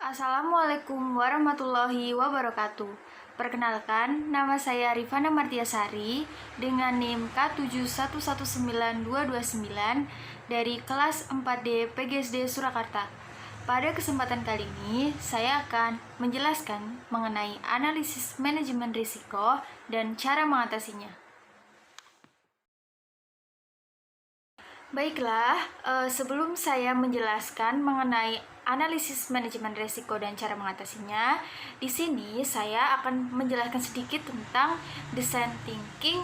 Assalamualaikum warahmatullahi wabarakatuh. Perkenalkan, nama saya Rifana Martiasari dengan NIM K71192229 dari kelas 4D PGSD Surakarta. Pada kesempatan kali ini, saya akan menjelaskan mengenai analisis manajemen risiko dan cara mengatasinya. Baiklah, sebelum saya menjelaskan mengenai analisis manajemen risiko dan cara mengatasinya, di sini saya akan menjelaskan sedikit tentang design thinking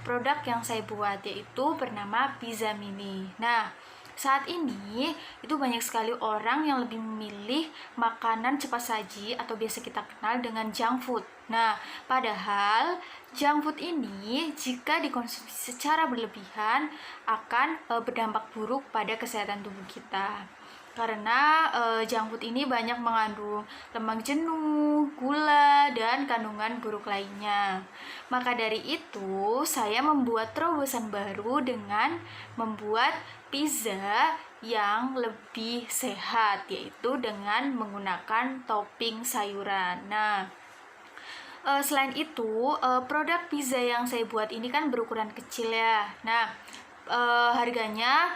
produk yang saya buat, yaitu bernama Pizza Mini. Nah, saat ini itu banyak sekali orang yang lebih memilih makanan cepat saji atau biasa kita kenal dengan junk food. Nah, padahal junk food ini jika dikonsumsi secara berlebihan akan berdampak buruk pada kesehatan tubuh kita. Karena junk food ini banyak mengandung lemak jenuh, gula, dan kandungan buruk lainnya. Maka dari itu, saya membuat terobosan baru dengan membuat pizza yang lebih sehat, yaitu dengan menggunakan topping sayuran. Nah, selain itu, produk pizza yang saya buat ini kan berukuran kecil ya. Nah, harganya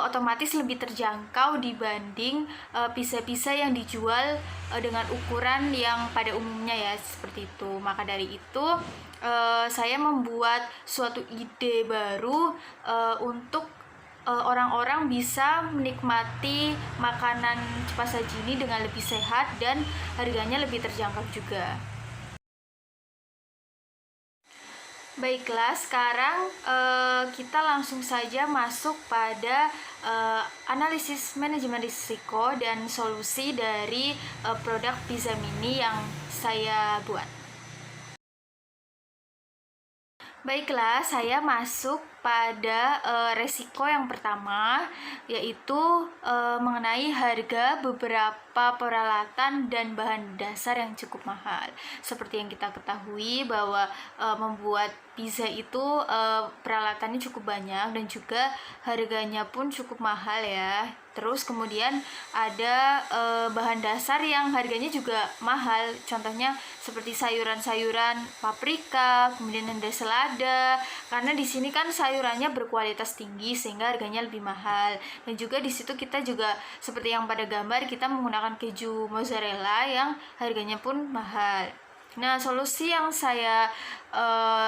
otomatis lebih terjangkau dibanding pizza-pizza yang dijual dengan ukuran yang pada umumnya ya, seperti itu. Maka dari itu saya membuat suatu ide baru untuk orang-orang bisa menikmati makanan cepat saji ini dengan lebih sehat dan harganya lebih terjangkau juga. Baiklah, sekarang kita langsung saja masuk pada analisis manajemen risiko dan solusi dari produk Pizza Mini yang saya buat. Baiklah, saya masuk pada resiko yang pertama, yaitu mengenai harga beberapa peralatan dan bahan dasar yang cukup mahal. Seperti yang kita ketahui bahwa membuat pizza itu peralatannya cukup banyak dan juga harganya pun cukup mahal ya. Terus kemudian ada bahan dasar yang harganya juga mahal. Contohnya seperti sayuran-sayuran paprika, kemudian ada selada. Karena di sini kan sayurannya berkualitas tinggi sehingga harganya lebih mahal. Dan juga di situ kita juga seperti yang pada gambar kita menggunakan keju mozzarella yang harganya pun mahal. Nah, solusi yang saya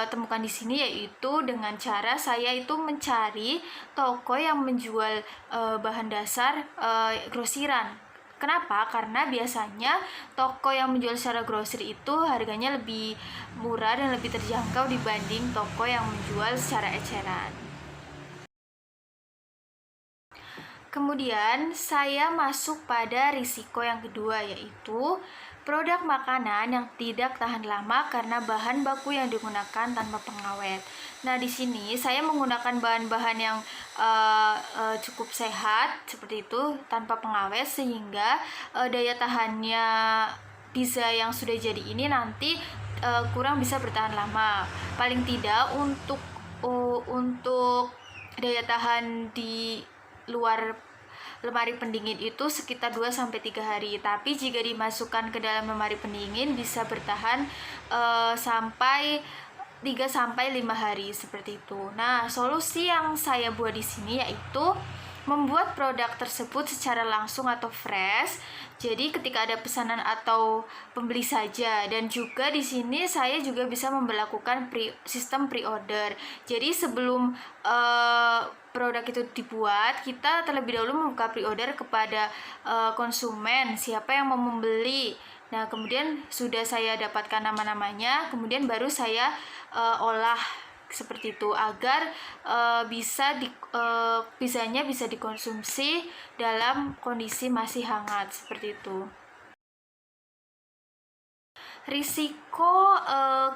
temukan di sini yaitu dengan cara saya itu mencari toko yang menjual bahan dasar grosiran. Kenapa? Karena biasanya toko yang menjual secara grosir itu harganya lebih murah dan lebih terjangkau dibanding toko yang menjual secara eceran. Kemudian saya masuk pada risiko yang kedua, yaitu produk makanan yang tidak tahan lama karena bahan baku yang digunakan tanpa pengawet. Nah, di sini saya menggunakan bahan-bahan yang cukup sehat seperti itu tanpa pengawet sehingga daya tahannya pizza yang sudah jadi ini nanti kurang bisa bertahan lama. Paling tidak untuk daya tahan di luar lemari pendingin itu sekitar 2-3 hari. Tapi jika dimasukkan ke dalam lemari pendingin bisa bertahan sampai 3-5 hari seperti itu. Nah, solusi yang saya buat di sini yaitu membuat produk tersebut secara langsung atau fresh. Jadi ketika ada pesanan atau pembeli saja, dan juga di sini saya juga bisa memberlakukan sistem pre-order. Jadi sebelum produk itu dibuat, kita terlebih dahulu membuka pre-order kepada konsumen, siapa yang mau membeli. Nah, kemudian sudah saya dapatkan nama-namanya, kemudian baru saya olah seperti itu agar pizzanya bisa dikonsumsi dalam kondisi masih hangat seperti itu. Risiko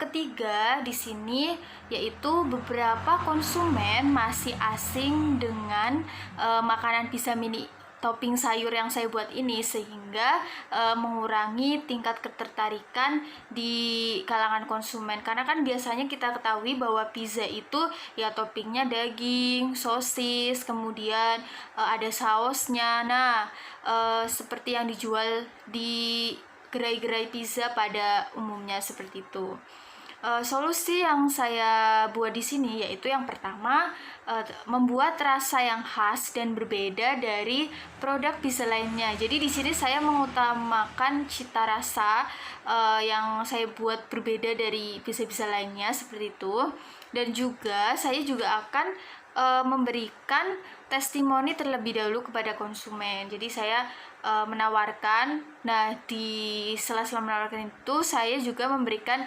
ketiga di sini yaitu beberapa konsumen masih asing dengan makanan Pizza Mini topping sayur yang saya buat ini, sehingga mengurangi tingkat ketertarikan di kalangan konsumen. Karena kan biasanya kita ketahui bahwa pizza itu ya toppingnya daging, sosis, kemudian ada sausnya. Nah, seperti yang dijual di gerai-gerai pizza pada umumnya seperti itu. Solusi yang saya buat di sini yaitu yang pertama, membuat rasa yang khas dan berbeda dari produk pizza lainnya. Jadi di sini saya mengutamakan cita rasa yang saya buat berbeda dari pizza-pizza lainnya seperti itu. Dan juga saya juga akan memberikan testimoni terlebih dahulu kepada konsumen. Jadi saya menawarkan, nah di sela-sela menawarkan itu saya juga memberikan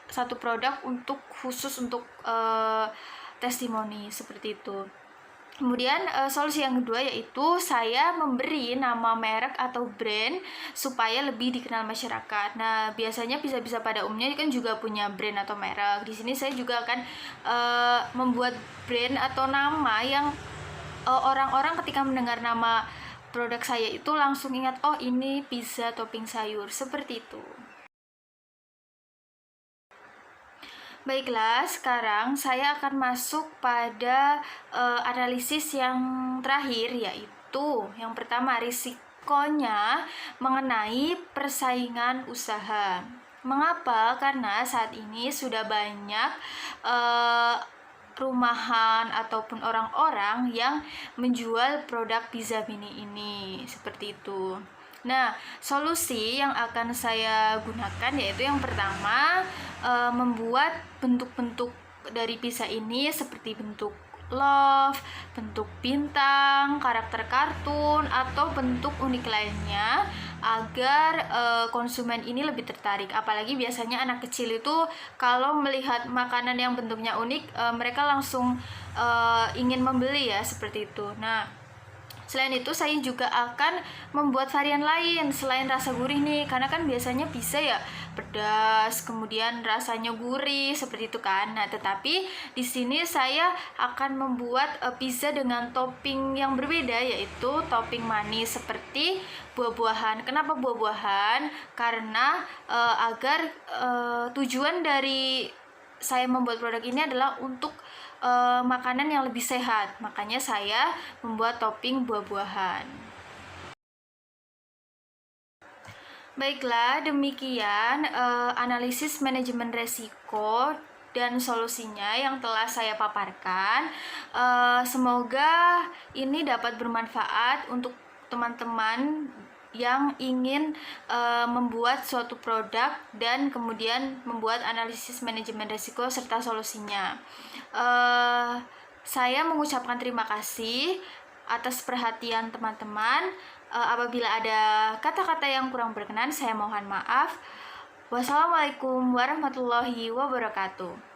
satu produk untuk khusus untuk testimoni seperti itu. Kemudian solusi yang kedua yaitu saya memberi nama merek atau brand supaya lebih dikenal masyarakat. Nah, biasanya pizza-pizza pada umumnya kan juga punya brand atau merek. Di sini saya juga akan membuat brand atau nama yang orang-orang ketika mendengar nama produk saya itu langsung ingat, oh ini pizza topping sayur, seperti itu. Baiklah, sekarang saya akan masuk pada analisis yang terakhir, yaitu yang pertama, risikonya mengenai persaingan usaha. Mengapa? Karena saat ini sudah banyak rumahan ataupun orang-orang yang menjual produk pizza mini ini, seperti itu. Nah, solusi yang akan saya gunakan yaitu yang pertama, membuat bentuk-bentuk dari pizza ini seperti bentuk love, bentuk bintang, karakter kartun, atau bentuk unik lainnya agar konsumen ini lebih tertarik. Apalagi biasanya anak kecil itu kalau melihat makanan yang bentuknya unik, mereka langsung ingin membeli ya, seperti itu. Nah, selain itu saya juga akan membuat varian lain selain rasa gurih nih, karena kan biasanya pizza ya pedas, kemudian rasanya gurih seperti itu kan. Nah, tetapi di sini saya akan membuat pizza dengan topping yang berbeda, yaitu topping manis seperti buah-buahan. Kenapa buah-buahan? Karena agar tujuan dari saya membuat produk ini adalah untuk makanan yang lebih sehat. Makanya saya membuat topping buah-buahan. Baiklah, demikian analisis manajemen resiko dan solusinya yang telah saya paparkan. Semoga ini dapat bermanfaat untuk teman-teman yang ingin membuat suatu produk dan kemudian membuat analisis manajemen risiko serta solusinya. Saya mengucapkan terima kasih atas perhatian teman-teman. Apabila ada kata-kata yang kurang berkenan, saya mohon maaf. Wassalamualaikum warahmatullahi wabarakatuh.